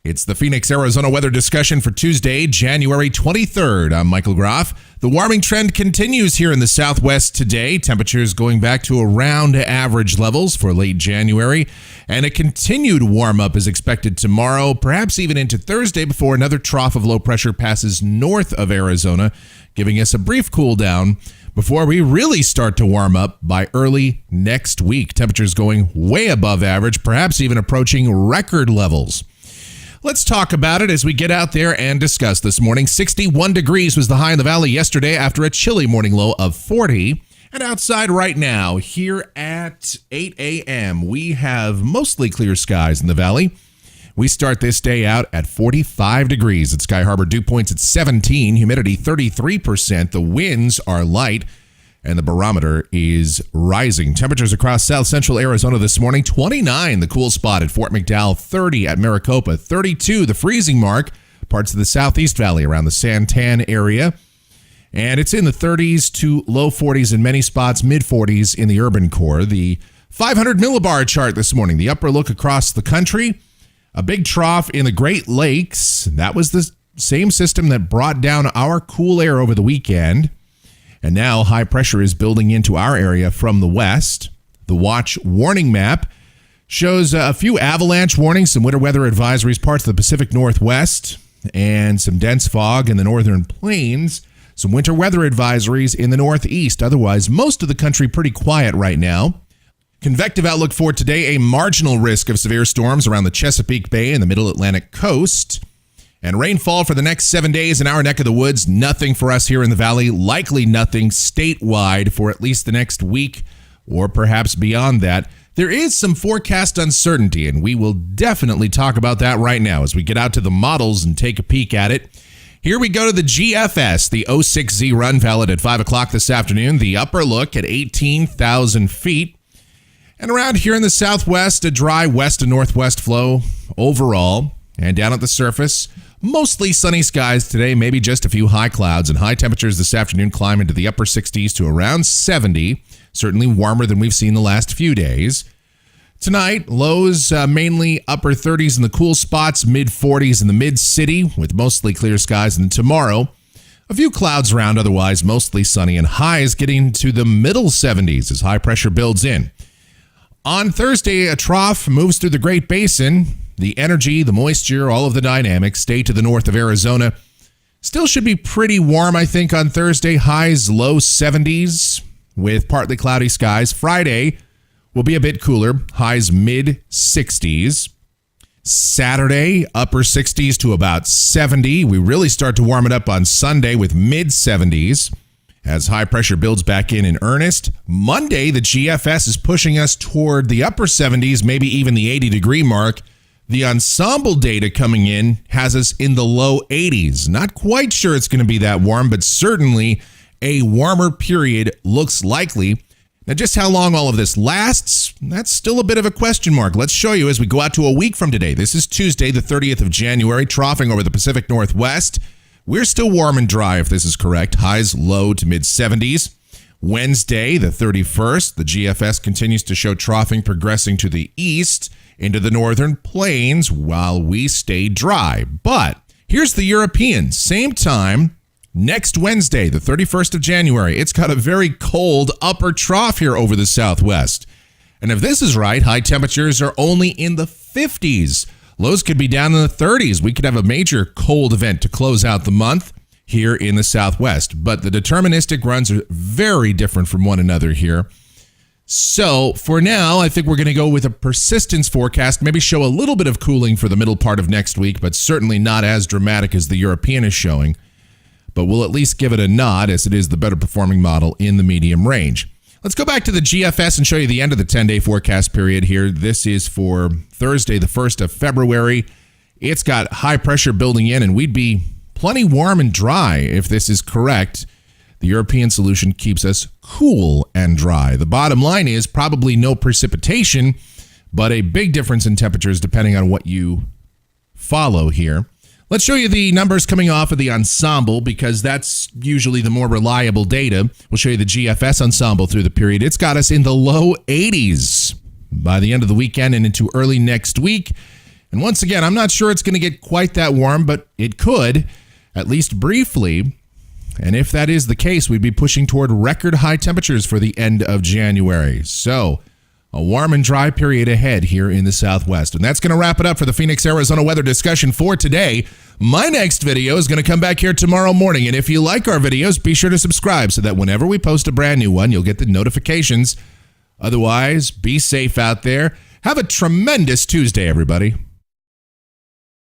It's the Phoenix, Arizona weather discussion for Tuesday, January 23rd. I'm Michael Groff. The warming trend continues here in the southwest today. Temperatures going back to around average levels for late January. And a continued warm-up is expected tomorrow, perhaps even into Thursday before another trough of low pressure passes north of Arizona, giving us a brief cool down before we really start to warm up by early next week. Temperatures going way above average, perhaps even approaching record levels. Let's talk about it as we get out there and discuss this morning. 61 degrees was the high in the valley yesterday after a chilly morning low of 40. And outside right now, here at 8 a.m., we have mostly clear skies in the valley. We start this day out at 45 degrees at Sky Harbor. Dew points at 17, humidity 33%. The winds are light, and the barometer is rising. Temperatures across south central Arizona this morning, 29, the cool spot at Fort McDowell, 30 at Maricopa, 32, the freezing mark, parts of the southeast valley around the Santan area. And it's in the 30s to low 40s in many spots, mid 40s in the urban core. The 500 millibar chart this morning, the upper look across the country. A big trough in the Great Lakes. That was the same system that brought down our cool air over the weekend. And now high pressure is building into our area from the west. The watch warning map shows a few avalanche warnings, some winter weather advisories, parts of the Pacific Northwest, and some dense fog in the northern plains. Some winter weather advisories in the northeast. Otherwise, most of the country pretty quiet right now. Convective outlook for today, a marginal risk of severe storms around the Chesapeake Bay and the Middle Atlantic coast. And rainfall for the next 7 days in our neck of the woods. Nothing for us here in the valley. Likely nothing statewide for at least the next week or perhaps beyond that. There is some forecast uncertainty, and we will definitely talk about that right now as we get out to the models and take a peek at it. Here we go to the GFS, the 06Z run valid at 5 o'clock this afternoon. The upper look at 18,000 feet. And around here in the southwest, a dry west and northwest flow overall. And down at the surface, mostly sunny skies today, maybe just a few high clouds, and high temperatures this afternoon climb into the upper 60s to around 70, certainly warmer than we've seen the last few days. Tonight, lows mainly upper 30s in the cool spots, mid 40s in the mid-city with mostly clear skies. And tomorrow, a few clouds around, otherwise mostly sunny, and highs getting to the middle 70s as high pressure builds in. On Thursday, a trough moves through the Great Basin. The energy, the moisture, all of the dynamics stay to the north of Arizona. Still should be pretty warm, I think, on Thursday. Highs low 70s with partly cloudy skies. Friday will be a bit cooler. Highs mid 60s. Saturday, upper 60s to about 70. We really start to warm it up on Sunday with mid 70s as high pressure builds back in earnest. Monday, the GFS is pushing us toward the upper 70s, maybe even the 80-degree mark. The ensemble data coming in has us in the low 80s. Not quite sure it's going to be that warm, but certainly a warmer period looks likely. Now, just how long all of this lasts, that's still a bit of a question mark. Let's show you as we go out to a week from today. This is Tuesday, the 30th of January, troughing over the Pacific Northwest. We're still warm and dry, if this is correct. Highs low to mid-70s. Wednesday, the 31st, the GFS continues to show troughing progressing to the east into the northern plains while we stay dry. But here's the European. Same time, next Wednesday, the 31st of January, it's got a very cold upper trough here over the southwest. And if this is right, high temperatures are only in the 50s. Lows could be down in the 30s. We could have a major cold event to close out the month here in the southwest. But the deterministic runs are very different from one another here. So for now, I think we're going to go with a persistence forecast, maybe show a little bit of cooling for the middle part of next week, but certainly not as dramatic as the European is showing. But we'll at least give it a nod as it is the better performing model in the medium range. Let's go back to the GFS and show you the end of the 10-day forecast period here. This is for Thursday, the 1st of February. It's got high pressure building in, and we'd be plenty warm and dry if this is correct. The European solution keeps us cool and dry. The bottom line is probably no precipitation, but a big difference in temperatures depending on what you follow here. Let's show you the numbers coming off of the ensemble because that's usually the more reliable data. We'll show you the GFS ensemble through the period. It's got us in the low 80s by the end of the weekend and into early next week. And once again, I'm not sure it's going to get quite that warm, but it could, at least briefly. And if that is the case, we'd be pushing toward record high temperatures for the end of January. So a warm and dry period ahead here in the Southwest. And that's going to wrap it up for the Phoenix, Arizona weather discussion for today. My next video is going to come back here tomorrow morning. And if you like our videos, be sure to subscribe so that whenever we post a brand new one, you'll get the notifications. Otherwise, be safe out there. Have a tremendous Tuesday, everybody.